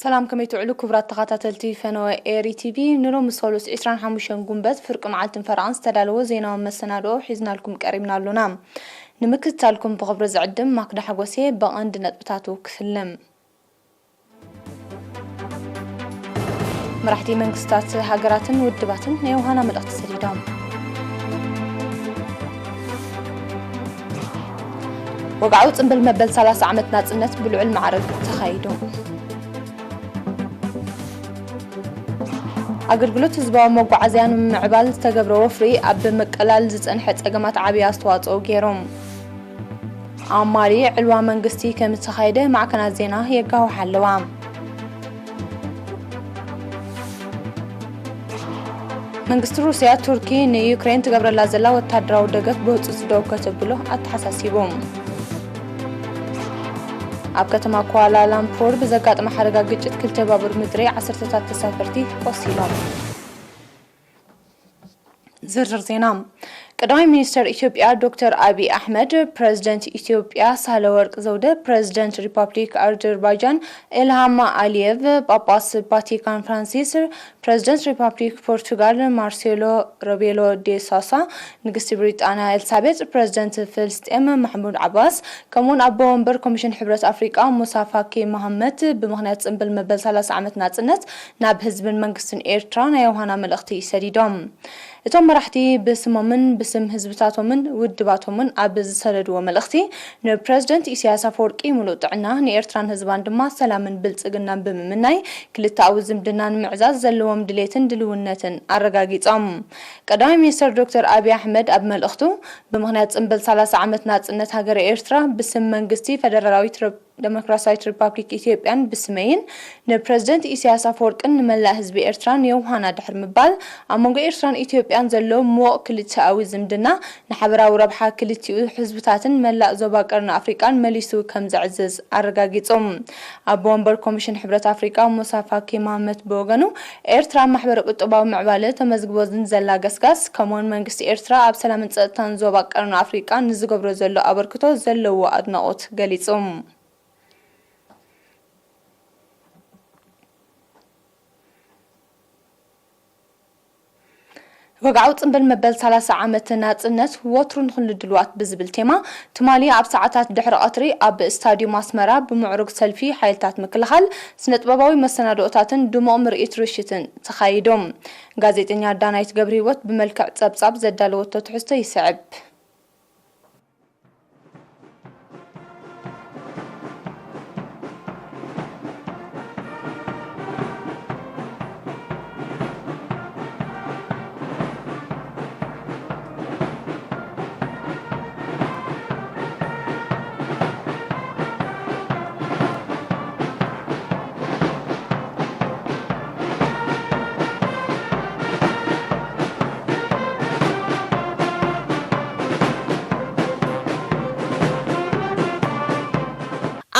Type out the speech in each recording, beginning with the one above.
سلام كم يتعلو كبرات تخاتلتي فنوى إيري تي في نلو مسولوس 25 جنبات فرق معلتن فرانس تدالو زينا ومسنادو حيزنا لكم قريبنا لنا نمكت لكم بغبر زعدم ماكدا حقوسي بقاند نتبتاتو كفلم مرحتي منكستات هاجراتن ودباتن نيوهانا مدقت سريدام وقعوت انبل مبل 3 عمت ناصنت بالعلم معرض تخايدو أجرجلوت زبا مقعزيان معبال تجبروا فري أب مقلال زتنحت أجمعت عبي أستواص أو جيروم عماري علوان منقستي كم تخايده مع كنات زينة هي جاو حلوام منقست روسيا تركي إن يوكرين تجبر لازلا والتدراو دقت بوت صدو كتبله أتحساسيبهم أب كتما كوالالامبور بزقات محرقة جت كل تبابر مدري 10 تسافرتي قصيلهم زرزر زينام قدامي مينستر إثيوبيا دكتور أبي أحمد بريزيدنت إثيوبيا سهلورق زودة بريزيدنت ريبابليك أذربيجان إلهام علييف باباس فاتيكان فرانسيس بريزيدنت ريبابليك بورتغال مارسيلو روبيلو دي سوسا نقص بريطانيا إليزابيث بريزيدنت فلسطين محمود عباس كمون أبو ومبر كوميشن حبرة أفريقيا موسى فاكي محمد بمغنيات انبل مبل 3 عمت ناصنت ناب حزب المنقسن إيرترا يوهانا ملأختي سديدوم እቶም መራሕቲ በስሞምን በስም ህዝብታቶምን ውድባቶምን ኣብ ዝሰለድዎ መልእኽቲ ንፕሬዝደንት ኢሳያስ አፈወርቂ ሙሉእ ጥዕና ንኤርትራን ህዝባን ድማ ሰላምን ብልጽግናን ብምምናይ ክልተኣዊ ዝምድናን ምዕዛዝ ዘለዎም ድሌትን ድልውነትን አረጋጊጾም ቀዳማይ ሚኒስትር ዶክተር አብይ አሕመድ ኣብ መልእኽቱ ብምኽንያት ጽንብል 30 ዓመት ናጽነት ሃገር ኤርትራ ብስም መንግስቲ ፌደራላዊት ዲሞክራሲያዊት ሪፐብሊክ ኢትዮጵያን ብስመይን ንፕሬዝደንት ኢሳያስ አፈወርቅን ንመላእ ህዝቢ ኤርትራን የውሃና ድሕር ምባል ኣብ መንጎ ኤርትራን ኢትዮጵያን ዘሎ ሞቅ ክልተኣዊ ዝምድና ንሓበራዊ ረብሓ ክልቲኡ ህዝብታትን መላእ ዞባ ቀርኒ ኣፍሪቃን መሊሱ ከም ዘዕዝዝ አረጋጊጾም ኣብ ወንበር ኮሚሽን ሕብረት ኣፍሪቃ ሙሳ ፋኪ መሐመድ በወገኑ ኤርትራ ማሕበር ቁጠባዊ ምዕባለ ተመዝግቦ ዘላ ገስጋስ ከምኡን መንግስቲ ኤርትራ ኣብ ሰላምን ጸጥታን ዞባ ቀርኒ ኣፍሪቃ ንዝገብሮ ዘሎ ኣበርክቶ ዘለዎ ኣድናቆት ገሊጾም وقعوا صنبل مبل 30 عمت ناصنت وترون كل دلوات بزبل تيما تمالي اب ساعات دحر قطري اب استاديوم اسمرا بمعرق سلفي حيلتات مكلخل سنطباباوي مسنادوتاتن دمو مرئيت رشتن تخايدوم غازيتنيا دانايت غبريوت بملكع صبصاب زدالوت تحسته يسعب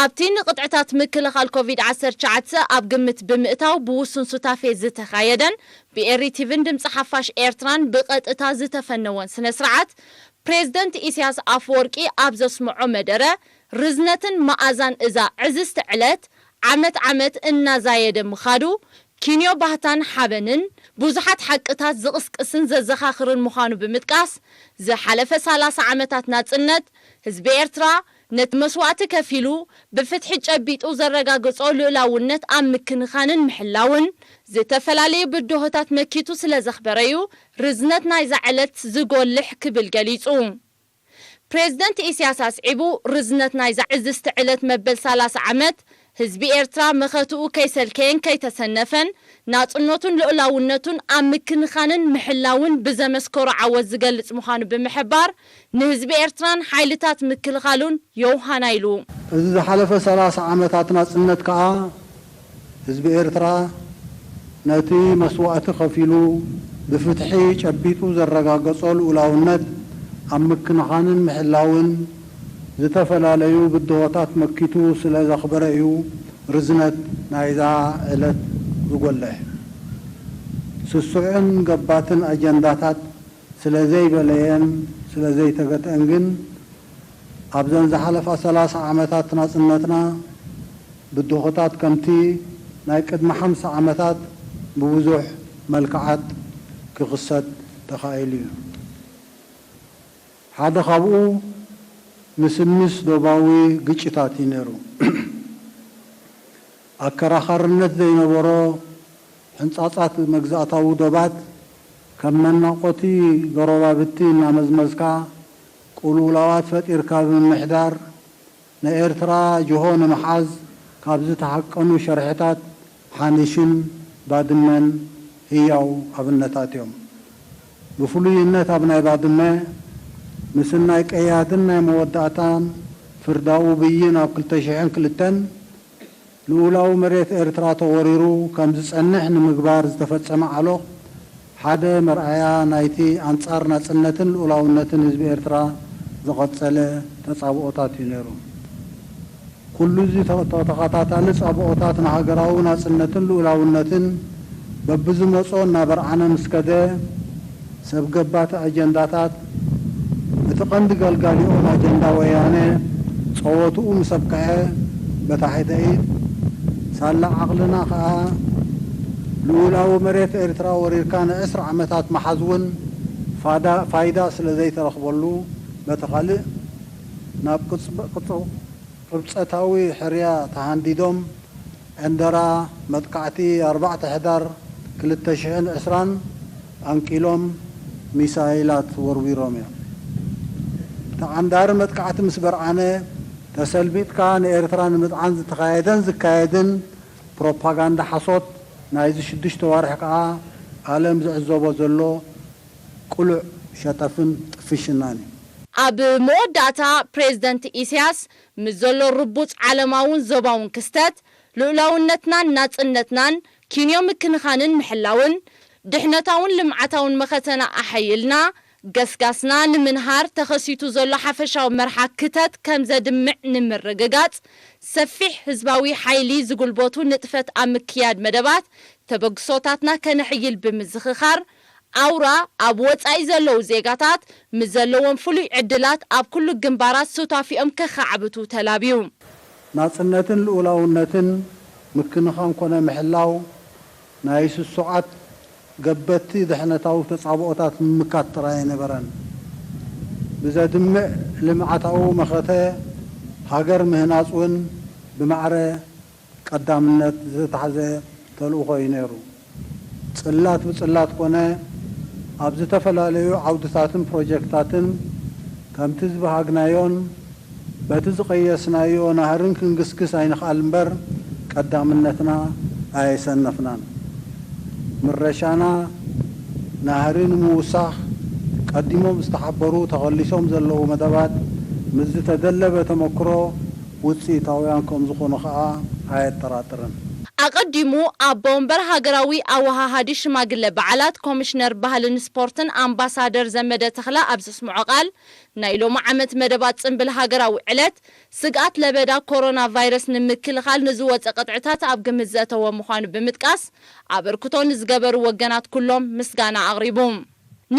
أبتين قطعتات مكلخال كوفيد-19 أب قمت بمئتاو بوسن سوتافي زتخايدن بإيري تيفن دم صحفاش إيرتران بقطعتا زتفنوان سنسرعات بريزدنت إسياس أفوركي أب زسمعو مدره رزنتن مأزان إذا عزست علت عمت إنا زايدن مخادو كينيو بهتان حابنن بوزحات حقتات زقسقسن ززخاخرن مخانو بمتقاس زحلفة 30 عمتات ناصنت حزب إيرترا نت مسوات كفيلو بفتح جبيت وزرقاقصو لولاونت ام مكنخانن محلاون زتفلالي بدوهتات مكيتو سلازخبريو رزنت نايزا علت زقولح كبل قليصو بريزدنت إسياس عيبو رزنت نايزا عزست علت مبل 3 عمت حزب إيرترا مخاتو كيسلكين كي تسنفن ناصنوتن لولاونتن ام مكنخانن محلاون بزمسكور عوز زقلص مخانو بمحبار نحزب إيرتران حيلتات مكلخالون يوهانا يلو إذا حلف 3 عمتات ناصنت كا حزب إيرترا نتي مسوات خفيلو بفتحي جبيتو زرقاقصو لولاونت ام مكنخانن محلاون زتفلاليو بدوتات مكيتو سلا خبريو رزنت نايزا علت زغله سسعن قباتن اجنداتات سلا زي بلين سلا زي تغتنغن ابزن زحلف 30 عمتات ناصنتنا بالدوخطات كمتي ናይ ቅድሚ 50 ዓመታት ብብዙሕ መልክዓት ክኽሰት ተኻኢሉ እዩ ሓደ ካብኡ ምስምስ ዶባዊ ግጭታት ይነሩ ኣከራኻርነት ዘይነበሮ ሕንፃፃት መግዛእታዊ ዶባት ከም መናቆቲ ገሮባብቲ እናመዝመዝካ ቁልውላዋት ፈጢርካ ብምምሕዳር ንኤርትራ ጅሆ ንምሓዝ ካብ ዝተሓቀኑ ሸርሕታት ሓኒሽን ባድመን ህያው ኣብነታት እዮም ብፍሉይነት ኣብ ናይ ባድመ ምስ ናይ ቀያድን ናይ መወዳእታን ፍርዳዊ ብይን ኣብ 2002 ልኡላዊ መሬት ኤርትራ ተወሪሩ ከም ዝጸንሕ ንምግባር ዝተፈጸመ ዓሎ ሓደ መርኣያ ናይቲ ኣንጻር ናጽነትን ልኡላውነትን ህዝቢ ኤርትራ ዝቐጸለ ተጻብኦታት እዩ ነይሩ ኩሉ እዚ ተኸታታሊ ጻብኦታት ንሃገራዊ ናጽነትን ልኡላውነትን በብዝመጾ እናበርዓነ ምስከደ ሰብ ገባቲ ኣጀንዳታት እቲ ቀንዲ ገልጋሊኦም ኣጀንዳ ወያነ ጸወትኡ ምሰብክዐ በታሕተይ ሳላ ዓቕልና ከዓ ልኡላዊ መሬት ኤርትራ ወሪርካ ን10 ዓመታት መሓዝውን ፋይዳ ስለ ዘይተረኽበሉ በተኻልእ ናብ ቅብፀታዊ ሕርያ ተሃንዲዶም ዕንደራ መጥቃዕቲ 4 ሕዳር 2020 ኣንቂሎም ሚሳይላት ወርዊሮም እዮም ተዓንዳሪ መጥቃዕቲ ምስ በርዓነ ተሰልቢጥካ ንኤርትራ ንምጥዓን ዝተኻየደን ዝካየድን ፕሮፓጋንዳ ሓሶት ናይዚ 6 ወርሒ ከዓ ዓለም ዝዕዘቦ ዘሎ ቁሉዕ ሸጠፍን ጥፍሽናን እዩ ኣብ መወዳእታ ፕሬዝደንት ኢሳያስ ምስ ዘሎ ርቡፅ ዓለማውን ዞባውን ክስተት ልኡላውነትናን ናጽነትናን ኪንዮ ምክንኻንን ምሕላውን ድሕነታውን ልምዓታውን መኸተና ኣሐይልና ገስጋስና ንምንሃር ተኸሲቱ ዘሎ ሓፈሻዊ መርሓ ክተት ከም ዘድምዕ ንምርግጋጽ ሰፊሕ ህዝባዊ ሓይሊ ዝጉልበቱ ንጥፈት ኣብ ምክያድ መደባት ተበግሶታትና ከነሕይል ብምዝኽኻር ኣውራ ኣብ ወጻኢ ዘለዉ ዜጋታት ምስ ዘለዎም ፍሉይ ዕድላት ኣብ ኩሉ ግንባራት ሱታፊኦም ከኸዓብቱ ተላብዩ ናጽነትን ልኡላውነትን ምክንኻን ኮነ ምሕላው ናይ ስሱዓት ገበቲ ድሕነታዊ ተጻብኦታት ምምካት ጥራይ ነበረን ብዘድምዕ ልምዓታዊ መኸተ ሃገር ምህናጽ እውን ብማዕረ ቀዳምነት ዝተሓዘ ተልእኾ እዩ ነይሩ ጽላት ብጽላት ኮነ ኣብ ዝተፈላለዩ ዓውድታትን ፕሮጀክታትን ከምቲ ዝበሃግናዮን በቲ ዝቐየስናዮ ናህርን ክንግስግስ ኣይንኽኣል እምበር ቀዳምነትና ኣየሰነፍናን ምረሻና ናህርን ምውሳኽ ቀዲሞም ዝተሓበሩ ተኸሊሶም ዘለዉ መደባት ምስ ዝተደለበ ተመክሮ ውፅኢታውያን ከም ዝኾኑ ከዓ ኣየጠራጥርን ኣቀዲሙ ኣብ ቦምበር ሃገራዊ ኣወሃሃዲ ሽማግለ በዓላት ኮሚሽነር ባህልን ስፖርትን ኣምባሳደር ዘመደ ተኽላ ኣብ ዘስምዖ ቃል ናይ ሎሚ ዓመት መደባት ጽምብል ሃገራዊ ዕለት ስግኣት ለበዳ ኮሮና ቫይረስ ንምክልኻል ንዝወፀ ቅጥዕታት ኣብ ግምት ዘእተወ ምዃኑ ብምጥቃስ ኣበርክቶ ንዝገበሩ ወገናት ኩሎም ምስጋና ኣቕሪቡ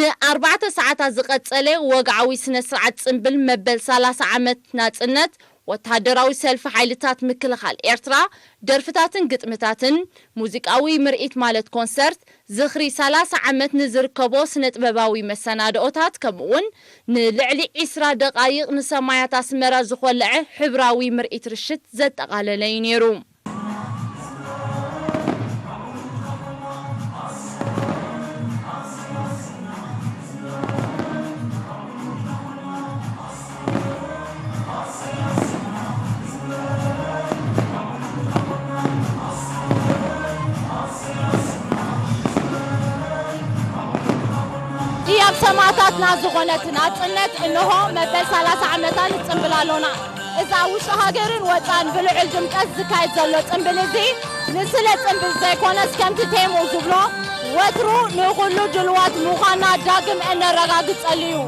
ን4 ሰዓታት ዝቐጸለ ወግዓዊ ስነ ስርዓት ጽምብል መበል 30 ዓመት ናጽነት ወታደራዊ ሰልፍ ሓይልታት ምክልኻል ኤርትራ ደርፍታትን ግጥምታትን ሙዚቃዊ ምርኢት ማለት ኮንሰርት ዝኽሪ 30 ዓመት ንዝርከቦ ስነ-ጥበባዊ መሰናድኦታት ከምኡውን ንልዕሊ 20 ደቃይቕ ንሰማያት ኣስመራ ዝቖልዐ ሕብራዊ ምርኢት ርሽት ዘጠቓለለ እዩ ነይሩ ኣብ ሰማዕታትና ዝኾነት ናጽነት እንሆ መበል 30 ዓመታት ጽምብላሎና እዛ ውሽጢ ሃገርን ወፃን ብልዑል ድምቀት ዝካየድ ዘሎ ጽምብል እዚ ንስለ ጽምብል ዘይኮነስ ከምቲ ቴሙ ዝብሎ ወትሩ ንኹሉ ድልዋት ምዃንና ዳግም እነረጋግጸሉ እዩ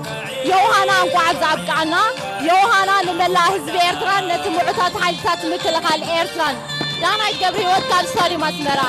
የውሃና እንኳዕ ዘኣብቅዓና የውሃና ንመላእ ህዝቢ ኤርትራን ነቲ ሙዑታት ሓይልታት ምክልኻል ኤርትራን ዳናይ ገብረ ህይወት ካብ ስታድየም ኣስመራ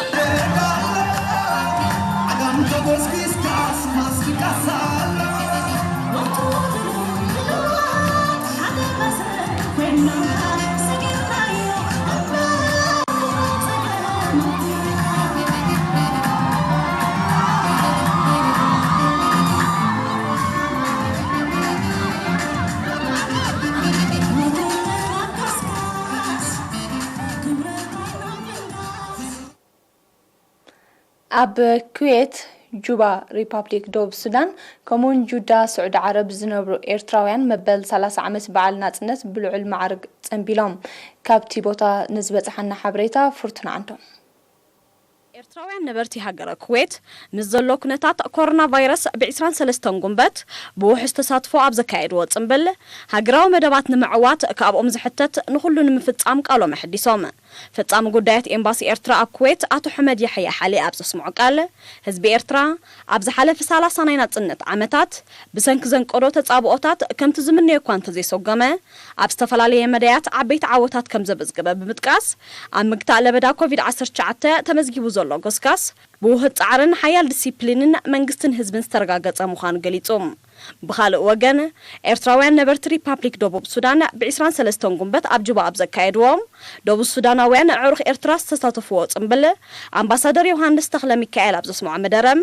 أب كويت جوبا ريبابليك دوب السودان كمون جودا سعود عرب زنبرو إيرتراويان مبل 3 عمت بعل ناتنت بلعل معرق تنبيلهم كابتي بوتا نسبة حنا حبريتا فرتنا عندهم ኤርትራውያን ነበርቲ ሃገረ ኩዌት ምስ ዘሎ ኩነታት ኮሮና ቫይረስ ብ23 ጉንበት ብውሕስ ተሳትፎ ኣብ ዘካየድዎ ጽምብል ሃገራዊ መደባት ንምዕዋት ካብኦም ዝሕተት ንኹሉ ንምፍጻም ቃሎም ሕዲሶም ፍጻም ጉዳያት ኤምባሲ ኤርትራ ኣብ ኩዌት ኣቶ ሕመድ ያሕያ ሓሊ ኣብ ዘስምዑ ቃል ህዝቢ ኤርትራ ኣብ ዝሓለፈ 30 ናጽነት ዓመታት ብሰንኪ ዘንቀዶ ተጻብኦታት ከምቲ ዝምነዮ እኳ እንተዘይሰገመ ኣብ ዝተፈላለየ መዳያት ዓበይቲ ዓወታት ከም ዘበዝገበ ብምጥቃስ ኣብ ምግታእ ለበዳ ኮቪድ-19 ተመዝጊቡ ዘሎ ጎስካስ ብውህድ ጻዕርን ሓያል ዲሲፕሊንን መንግስትን ህዝብን ዝተረጋገጸ ምዃኑ ገሊጾም بخالق وجن إيرتراويان نبرت ريبابليك دوب السودان ب23 ጉንበት ኣብ ጁባ ኣብ ዘካየድዎም دوب السوداناوያን عرخ إيرترا ዝተሳተፍዎ ጽምብል ኣምባሳደር ዮሐንስ ተኽለ ሚካኤል ኣብ ዘስምዖ መደረም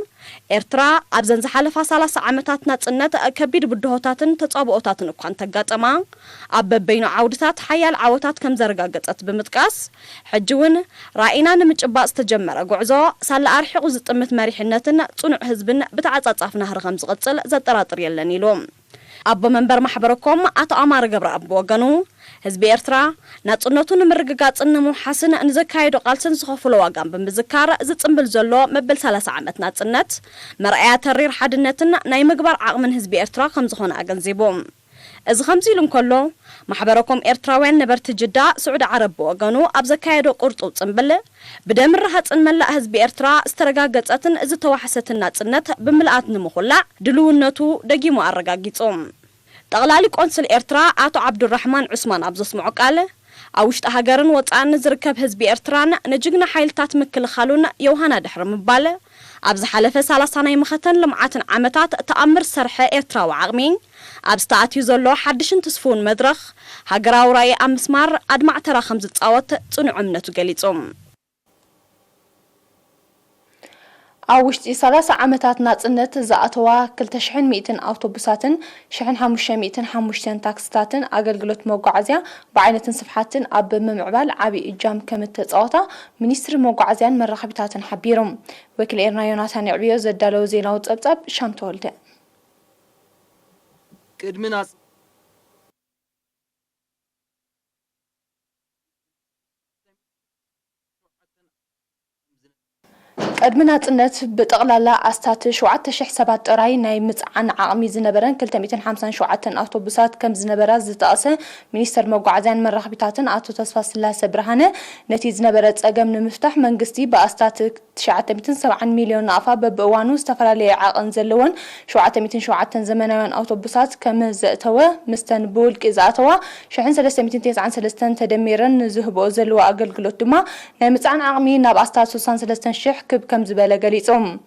ኤርትራ ኣብ ዘን ዝሓለፈ 30 ዓመታት ናጽነት ከቢድ ብድሆታትን ተጻብኦታትን እኳ እንተጋጠማ ኣብ በበይኑ ዓውድታት ሓያል ዓወታት ከም ዘረጋገጸት ብምጥቃስ ሕጂውን ራእይና ንምጭባጥ ዝተጀመረ ጉዕዞ ሳለ ኣርሒቑ ዝጥምት መሪሕነትን ጽኑዕ ህዝብን ብተዓጻጻፍ ናህር ከም ዝቕጽል ዘጠራጥር የለን ኢሎም أبو منبر محبركم أتو أمار قبر أبو وقنو هزبي إرترا ناتنوتو نمرقات إنمو حسن نزكايدو قالسن سخوفلو وقام بمزكار زت انبل زلو مبل 3 عمت ناتنت مرأيات ترير حدنتن ناي مقبر عقمن هزبي إرترا خمزخون أغنزيبوم إذ خمزيلم كله محبركم إرتراوين نبرت جدا سعود عرب وقنو أبزكايدو قرطو تنبل بدمر راحت انملا هزبي إرترا استرقاقتن إذ توحست الناتنت بملآت نمخلع دلونتو دقيمو أرقاقيتهم تغلالي قنصل إرترا آتو عبد الرحمن عثمان أبزس معقالة أوشت هاجرن وطعن زركب هزبي إرتران نجقنا حيلتات مكل خالون يوهانا دحر مبالة أبز حلفة 3 مختن لمعاتن عمتات تأمر سرحة إرترا وعغمين أبستعت يزولو حدشن تسفون مدرخ هاجراو راي أمسمار أدمع ترا 5 صوت صنع عمنتو قليتهم أوشتي 3 عمتات ناتنت زاتوا كل 900 أوتوبوساتن 500 تاكسيتاتن أقلقلت موقعزيا بعينة صفحاتن أب ممعبال عبي إجام كم التصاوتا منيستر موقعزيان من رخبتاتن حبيرم وكل إيرنا يوناتان عبيو زدالو زيناو تبتب شامتولد كدمناس قدمنا تنت بتقلالا أستات شوعة شح 7 طراي ناي مصعن عقمي زنبرن 250 شوعة أوتوبوسات كم زنبرا زتأسه منيستر موقعزان من رخبتاتن أتو تصفى سلاسة برهانة نتي زنبرا تصقم نمفتح منقستي بأستات 970 مليون نافا ببوانو استفرالي عقن زلون شوعة زمناوان أوتوبوسات كم زأتوا مستنبول كزاتوا شحن 393 تدميرن زهبو زلوا أقلقلوت دما ناي مصعن عقمي ناب أستات 63 شح كم زبالة قليتهم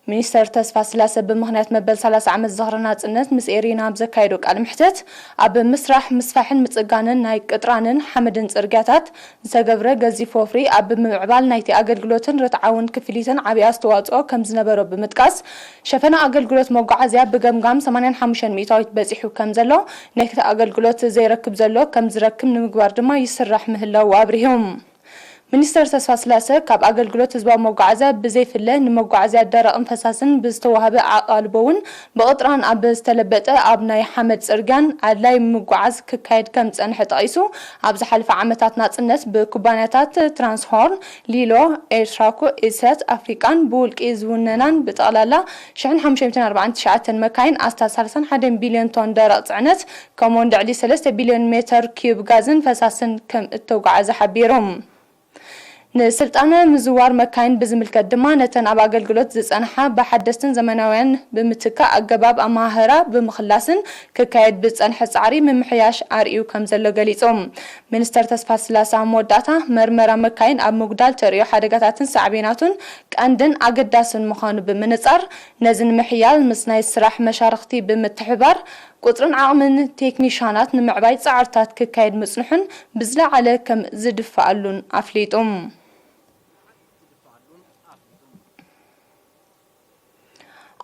منيستر تصفى سلاسة بمهنات مبل 3 عمت زهرنا نت مس إيرينا بزكايدوك على محتت أب مسرح مسفحن متسقانن ناي قطرانن حمدن صرقاتات زقبرة قزي فوفري أب معبال نايتي أقل قلوتن رتعاون كفليتن عبي أستواتو كم زنبرو بمتقاس شفنا أقل قلوت موقع زياب بقمقام 85 ميتايت بزيحو كم زلو نكت أقل قلوت زي ركب زلو كم زركم نمقبار دما يسرح مهلا وابريهم منيستر تصفى سلاسة كاب أقلقلوت تزبا موقعزة بزيف الله نموقعزة درق انفساسن بزتوهب عقالبون بقطران أب استلبت أبناي حمد سرقان عدلاي موقعز كايد كم تنحط أيسو أبز حلف عمتات ناتنس بكوبانيتات ترانسهورن ليلو إيرتراكو إيسات أفريكان بولك إزوننان بتقلالا شحن 549 مكاين أستا سالسان 1 بليون طن درق تعنت كمون دعلي 3 بليون متر كيوب غازن فساسن كم التوقعزة حبيرهم نسلطانه مزوار مكاين بزملكت دما نتن اب اغلغلوت زصنحا بحدثن زمناوያን بمتكا اغباب اماهرا بمخلاسن ككايد بصنح صعري ممحياش اريو كم زلو غليصوم منستر تصفى سلاسة موداتا مرمرا مكاين اب مغدال تريو حدغاتاتن صعبيناتن قندن اغداسن مخانو بمنصر نزن محيال مسناي سراح مشارختي بمتحبار قطرن عقمن تكنيشانات نمعباي صعرتات ككايد مصنحن بزلا على كم زدفالون افليطوم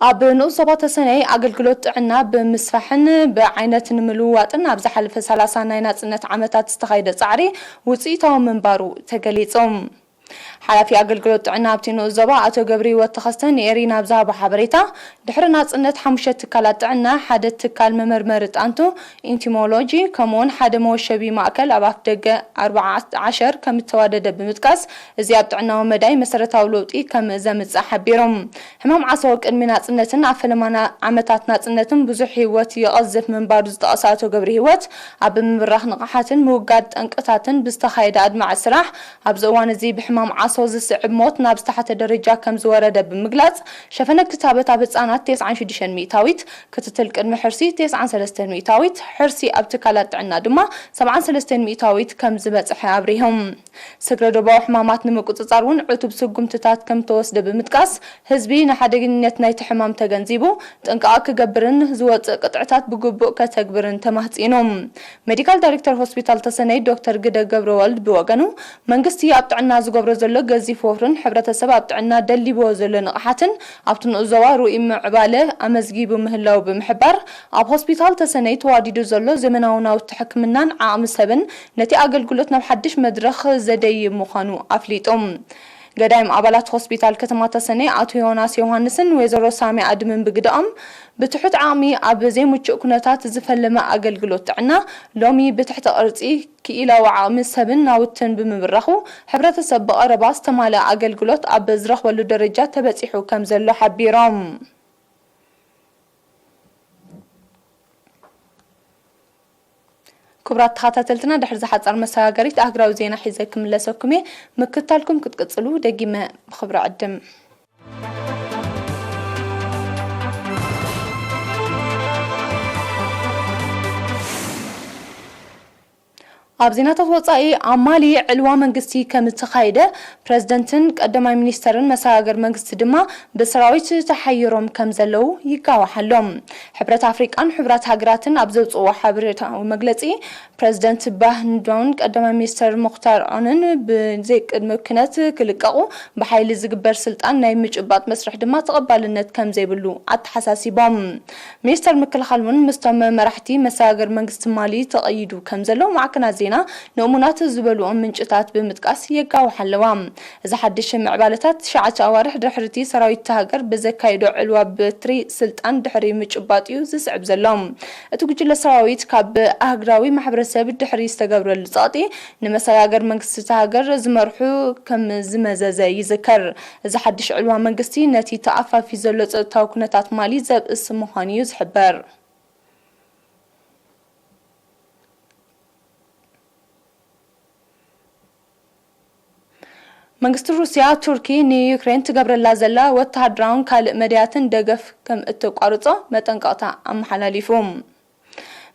ኣብ ንኡስ ዞባ ተሰነይ ኣገልግሎት ጥዕና ብምስፋሕን ብዓይነትን ምልውዋጥን ኣብ ዝሓለፈ 30 ናይ ናጽነት ዓመታት ዝተኻየደ ጻዕሪ ውጽኢታዊ ምንባሩ ተገሊጾም። ሓላፊ ኣገልግሎት ጥዕና ኣብቲ ንኡስ ዞባ ኣቶ ገብሪ ወተኸስተን ኤሪና ብዛሃቦ ሓበሬታ ድሕሪ ናጽነት 5 ትካላት ጥዕና ሓደ ትካል መመርመሪ ጣንቱ ኢንቲሞሎጂ ከምኡውን ሓደ መወሸቢ ማእከል ኣብ ኣፍ ደገ 14 ከም ተዋደደ ብምጥቃስ እዚ ኣብ ጥዕናዊ መዳይ መሰረታዊ ለውጢ ከም ዘምጽእ ሓቢሮም። ሕማም ዓሶ ቅድሚ ናጽነትን ኣብ ፈለማና ዓመታት ናጽነትን ብዙሕ ህይወት ይቐዝፍ ምንባሩ ዝጠቐሰ ኣቶ ገብሪ ህይወት ኣብ ምብራኽ ንቕሓትን ምውጋድ ጠንቅታትን ብዝተኻየደ ኣድማዕ ስራሕ ኣብዚ እዋን እዚ ብሕማም ዓሶ ዝስዕብ ሞት ናብ ዝተሓተ ደረጃ ከም ዝወረደ ብምግላጽ ሸፈነ ክታበት ኣብ ህጻናት 96 ሚእታዊት ክትትል ቅድሚ ሕርሲ 93 ሚእታዊት ሕርሲ ኣብ ትካላት ጥዕና ድማ 73 ሚእታዊት ከም ዝበጽሐ ኣብሪሆም። ስግረደባዊ ሕማማት ንምቁጽጻር እውን ዕቱብ ስጉምትታት ከም ተወስደ ብምጥቃስ ህዝቢ ንሓደግነት ናይቲ ሕማም ተገንዚቡ ጥንቃቐ ክገብርን ዝወፅእ ቅጥዕታት ብግቡእ ከተግብርን ተማህጺኖም። ሜዲካል ዳይሬክተር ሆስፒታል ተሰነይ ዶክተር ግደ ገብረወልድ ብወገኑ መንግስቲ ኣብ ጥዕና ዝገብሮ ዘሎ ገዚፍ ወፍርን ሕብረተሰብ ኣብ ጥዕና ደሊብዎ ዘሎ ንቕሓትን ኣብቲ ንኡስ ዞባ ርኡይ ምዕባለ ኣመዝጊቡ ምህላው ብምሕባር ኣብ ሆስፒታል ተሰነይ ተዋዲዱ ዘሎ ዘመናዊ ናውቲ ሕክምናን ዓቕሚ ሰብን ነቲ ኣገልግሎት ናብ ሓድሽ መድረኽ ዘደይብ ምዃኑ ኣፍሊጦም። ገዳይም ኣባላት ሆስፒታል ከተማ ተሰነይ ኣቶ ዮናስ ዮሃንስን ወይዘሮ ሳሚ ኣድምን ብግድኦም ብትሑት ዓቕሚ ኣብ ዘይምቹእ ኩነታት ዝፈለመ ኣገልግሎት ጥዕና ሎሚ ብትሕቲ ቅርጺ ክኢላዊ ዓቕሚ ሰብን ናውትን ብምብራኹ ሕብረተሰብ ብቐረባ ዝተማልአ ኣገልግሎት ኣብ ዝረኽበሉ ደረጃ ተበጺሑ ከም ዘሎ ሓቢሮም። ክቡራት ተኸታተልትና ድሕሪ ዝሓፀር መሰጋገሪት ኣህግራዊ ዜና ሒዘ ክምለሰኩም እየ። ምክትታልኩም ክትቅጽሉ ደጊመ ብኽብሪ ዕድም። ኣብ ዜናታት ወጻኢ ኣማሊ ዕልዋ መንግስቲ ከም ተኻይደ ፕሬዝደንትን ቀዳማይ ሚኒስተርን መሰጋገር መንግስቲ ድማ ብሰራዊት ተሓይሮም ከም ዘለው ይጋዋሓሎም። ሕብረት ኣፍሪቃን ሕብረት ሃገራትን ኣብ ዘውፅዎ ሓበሬታዊ መግለጺ ፕሬዝደንት ባህንዶን ቀዳማይ ሚኒስተር ሙኽታር ዖንን ብዘይ ቅድመ ኩነት ክልቀቑ ብሓይሊ ዝግበር ስልጣን ናይ ምጭባጥ መስርሕ ድማ ተቐባልነት ከም ዘይብሉ ኣተሓሳሲቦም። ሚኒስተር ምክልኻል እውን ምስቶም መራሕቲ መሰጋገር መንግስቲ ማሊ ተቐይዱ ከም ዘሎ ማዕከናት ዜና ንእሙናት ዝበልኦም ምንጭታት ብምጥቃስ የጋውሓለዋ። እዚ ሓድሽ ምዕባለታት 9 ኣዋርሕ ድሕርቲ ሰራዊት ሃገር ብዘካይዶ ዕልዋ በትሪ ስልጣን ድሕሪ ምጭባጥ እዩ ዝስዕብ ዘሎ። እቲ ጉጅለ ሰራዊት ካብ ኣህግራዊ ማሕበረሰብ ድሕሪ ዝተገብረሉ ጸቕጢ ንመሰጋገር መንግስቲ ሃገር ዝመርሑ ከም ዝመዘዘ ይዝከር። እዚ ሓድሽ ዕልዋ መንግስቲ ነቲ ተኣፋፊ ዘሎ ጸጥታዊ ኩነታት ማሊ ዘብእስ ምዃኑ እዩ ዝሕበር። መንግስቲ ሩስያ ቱርኪ ንዩክሬን ትገብረላ ዘላ ወተሃደራውን ካልእ መድያትን ደገፍ ከም እትቋርጾ መጠንቀቕታ ኣመሓላሊፉ።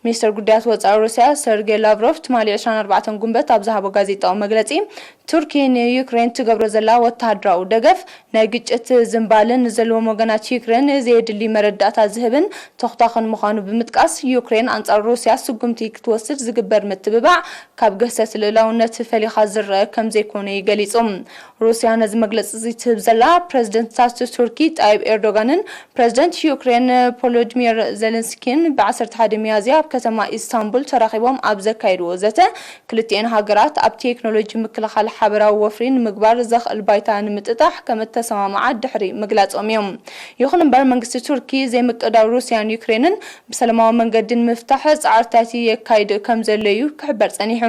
ሚኒስትር ጉዳያት ወጻኢ ሩስያ ሰርጌይ ላቭሮቭ ትማሊ 24 ጉንበት ኣብ ዝሃቦ ጋዜጣዊ መግለጺ ቱርኪ ንዩክሬን ትገብሮ ዘላ ወተሃደራዊ ደገፍ ናይ ግጭት ዝምባልን ዘለዎም ወገናት ዩክሬን ዘየድሊ መረዳእታ ዝህብን ተኽታኽን ምዃኑ ብምጥቃስ ዩክሬን ኣንጻር ሩስያ ስጉምቲ ክትወስድ ዝግበር ምትብባዕ ካብ ገሰት ልዕላውነት ፈሊኻ ዝረአ ከም ዘይኮነ ይገሊጹ። ሩስያ ነዚ መግለፂ ትህብ ዘላ ፕሬዝደንታት ቱርኪ ጣይብ ኤርዶጋንን ፕሬዝደንት ዩክሬን ቮሎዲሚር ዜሌንስኪን ብ11 ሚያዝያ ኣብ ከተማ ኢስታንቡል ተራኺቦም ኣብ ዘካይድዎ ዘተ ክልቲአን ሃገራት ኣብ ቴክኖሎጂ ምክልኻል ሓበራዊ ወፍሪ ንምግባር ዘኽእል ባይታ ንምጥጣሕ ከም እተሰማምዓ ድሕሪ ምግላጾም እዮም። ይኹን እምበር መንግስቲ ቱርኪ ዘይምቅዳው ሩስያን ዩክሬንን ብሰላማዊ መንገዲ ንምፍታሕ ጻዕርታት የካይድ ከም ዘሎ እዩ ክሕበር ጸኒሑ።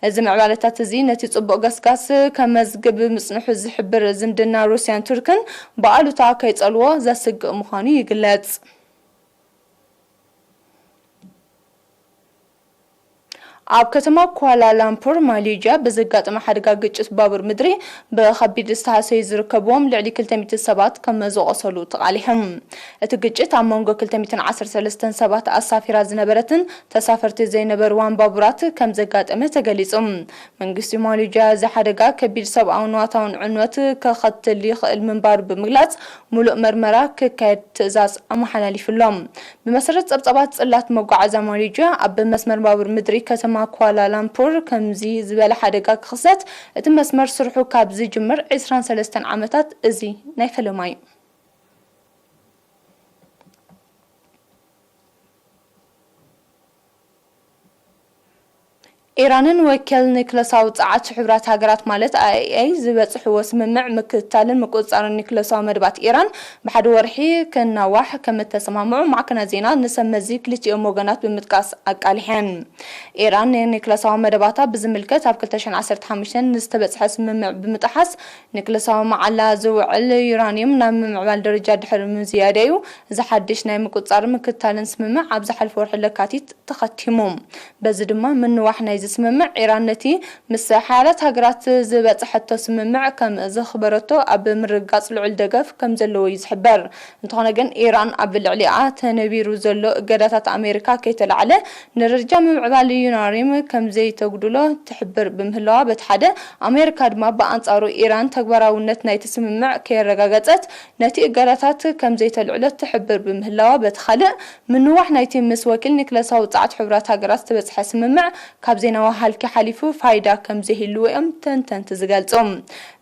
እዚ ምዕባለታት እዚ ነቲ ጽቡቕ ገስጋስ ከመዝግብ ምጽንሑ ዝሕብር ዝምድና ሩስያን ቱርክን ብኣሉታ ከይጸልዎ ዘስግእ ምዃኑ ይግለጽ። ኣብ ከተማ ኳላላምፑር ማሌዥያ ብዝጋጠመ ሓደጋ ግጭት ባቡር ምድሪ ብከቢድ ዝተሃሰዩ ዝርከብዎም ልዕሊ 200 ሰባት ከም ዝቆሰሉ ተቃሊሖም። እቲ ግጭት ኣብ መንጎ 213 ሰባት ኣሳፊራ ዝነበረትን ተሳፈርቲ ዘይነበርዋን ባቡራት ከም ዘጋጠመ ተገሊጹ። መንግስቲ ማሌዥያ እዚ ሓደጋ ከቢድ ሰብኣውን ዋታውን ዕንወት ከኸትል ይኽእል ምንባሩ ብምግላጽ ሙሉእ መርመራ ክካየድ ትእዛዝ ኣመሓላሊፉሎም። ብመሰረት ጸብጻባት ጽላት መጓዓዝያ ማሌዥያ ኣብ መስመር ባቡር ምድሪ ከተማ ኳላላምፑር ከምዚ ዝበለ ሓደጋ ክኽሰት እቲ መስመር ስርሑ ካብ ዝጅምር 23 ዓመታት እዚ ናይ ፈለማ እዩ። ኢራንን ወከል ኒክለሳዊ ጻዓት ሕብራት ሃገራት ማለት IAEA ዝበጽሕዎ ስምምዕ ምክትታልን ምቁጽጻርን ኒክለሳዊ መድባት ኢራን ብሓደ ወርሒ ከናዋሕ ከም ተሰማምዑ ማዕከናት ዜና ንሰመዚ ክልቲኦም ወገናት ብምጥቃስ አቃሊሐን ኢራን ኒክለሳዊ መደባታ ብዝምልከት ኣብ 2015 ንዝተበጽሐ ስምምዕ ብምጥሓስ ኒክለሳዊ መዓላ ዝውዕል ዩራኒየም ናብ ምዕባል ደረጃ ድሕሪ ምዝያደዩ ዝሓድሽ ናይ ምቁጽጻር ምክትታልን ስምምዕ ኣብ ዝሓለፈ ወርሒ ለካቲት ተኸቲሙ በዚ ድማ ምንዋሕ ናይ ስምምዕ ኢራን ነቲ ምስ ሓያላት ሃገራት ዝበጽሐቶ ስምምዕ ከም ዘኽበረቶ ኣብ ምርጋጽ ልዑል ደገፍ ከም ዘለዎ ይዝሕበር እንተኾነ ግን ኢራን ኣብ ልዕሊኣ ተነቢሩ ዘሎ እገዳታት ኣሜሪካ ከይተላዕለ ንደረጃ ምዕባል ዩራኒየም ከም ዘይተጉድሎ ትሕብር በምህላዋ በቲ ሓደ ኣሜሪካ ድማ በኣንጻሩ ኢራን ተግባራውነት ናይቲ ስምምዕ ከይረጋገጸት ነቲ እገዳታት ከም ዘይተልዕሎ ትሕብር በምህላዋ በቲ ካልእ ምንዋሕ ናይቲ ምስ ወኪል ኒክለሳዊ ጻዓት ሕብራት ሃገራት ዝተበጽሐ ስምምዕ ካብ ዜናዊ ሃልኪ ሓሊፉ ፋይዳ ከም ዘይህልዎ እዮም ተንተንቲ ዝገልጾም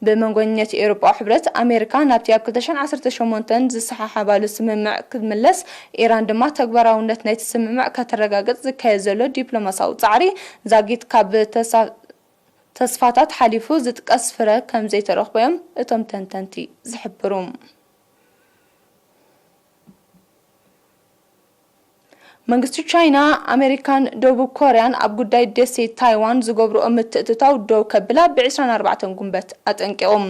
ብመንጎኘት ኤውሮጳ ሕብረት ኣሜሪካ ናብቲ ኣብ 2018 ዝሰሓሓባሉ ስምምዕ ክትምለስ ኢራን ድማ ተግባራውነት ናይቲ ስምምዕ ከተረጋግጽ ዝካየድ ዘሎ ዲፕሎማሲያዊ ጻዕሪ ዛጊት ካብ ተስፋታት ሓሊፉ ዝጥቀስ ፍረ ከም ዘይተረኽቦ እዮም እቶም ተንተንቲ ዝሕብሩ መንግስቲ ቻይና ኣሜሪካን ደቡብ ኮርያን ኣብ ጉዳይ ደሴት ታይዋን ዝገብርኦ ምትእትታው ደው ከብላ ብ24 ጉንበት አጠንቂቖም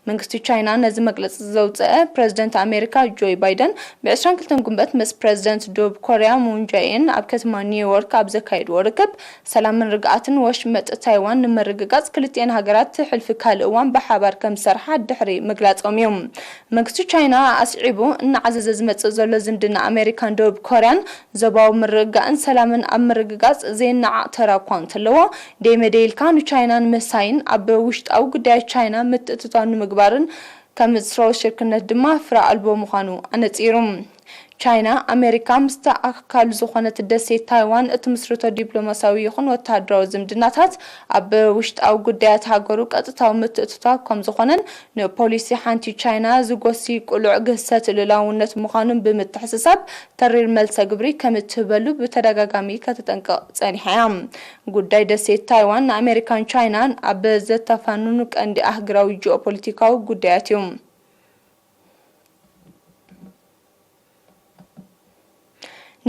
መንግስቲ ቻይና ነዚ መግለጽ ዘውጽአ ፕሬዝደንት ኣሜሪካ ጆ ባይደን ብ22 ጉንበት ምስ ፕሬዝደንት ደቡብ ኮርያ ሙን ጃኤን ኣብ ከተማ ኒውዮርክ ኣብ ዘካየድዎ ርክብ ሰላምን ርግኣትን ወሽመጥ ታይዋን ንምርግጋጽ ክልቲአን ሃገራት ሕልፊ ካልእ እዋን ብሓባር ከም ዝሰርሓ ድሕሪ ምግላጾም እዮም መንግስቲ ቻይና ኣስዒቡ እናዓዘዘ ዝመጽእ ዘሎ ዝምድና ኣሜሪካን ደቡብ ኮርያን ዘባ ምርጋእን ሰላምን ኣብ ምርግጋጽ ዘይናዓቅ ተራኳ እንተለዎ ደይመደይልካን ቻይናን መሳይን ኣብ ውሽጣዊ ጉዳይ ቻይና ምትእትታን ንምግባርን ከም ዝስራው ሽርክነት ድማ ፍራ ኣልቦ ምዃኑ ኣነጺሩም ቻይና ኣሜሪካ ምስታ ኣካል ዝኾነት ደሴት ታይዋን እትምስርቶ ዲፕሎማሲያዊ ይኹን ወታደራዊ ዝምድናታት ኣብ ውሽጣዊ ጉዳያት ሃገሩ ቀጥታዊ ምትእትታት ከም ዝኾነን ንፖሊሲ ሓንቲ ቻይና ዝጎሲ ቁሉዕ ግሰት ልላውነት ምዃኑን ብምትሕስሳብ ተሪር መልሰ ግብሪ ከም እትህበሉ ብተደጋጋሚ ከተጠንቀቕ ጸኒሓ እያ ጉዳይ ደሴት ታይዋን ንኣሜሪካን ቻይናን ኣብ ዘተፋንኑ ቀንዲ ኣህጉራዊ ጂኦፖለቲካዊ ጉዳያት እዮም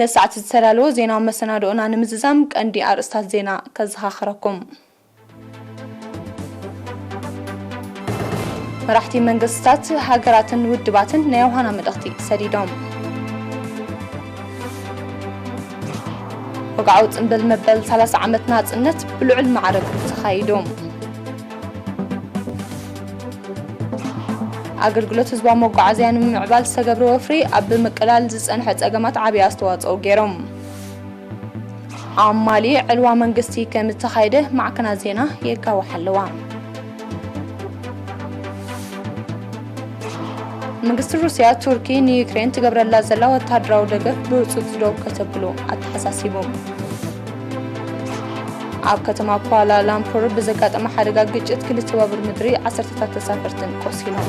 ነሳዓት ዝተዳለወ ዜናዊ መሰናዶና ንምዝዛም ቀንዲ ኣርእስታት ዜና ከዘኻኽረኩም መራሕቲ መንግስታት ሃገራትን ውድባትን ናይ ውሃና መልእኽቲ ሰዲዶም ወግዓዊ ጽምብል መበል 30 ዓመት ናጽነት ብልዑል ማዕረግ ተኻይዶም አገልግሎት ህዝባዊ መጓዓዝያ ንምዕባል ዝተገብረ ወፍሪ ኣብ ምቅላል ዝጸንሐ ጸገማት ዓብይ ኣስተዋጽኦ ገይሮም ኣማሊ ዕልዋ መንግስቲ ከም ተኻይደ ማዕከናት ዜና የጋውሕ ኣለዋ መንግስቲ ሩስያ ቱርኪ ንዩክሬን ትገብረላ ዘላ ወታደራዊ ደገፍ ብውጹት ደው ከተብሉ ኣተሓሳሲቦም ኣብ ከተማ ኳላላምፑር ብዘጋጠመ ሓደጋ ግጭት ክልተ ባቡር ምድሪ 10 ተሳፈርትን ቆሲሎም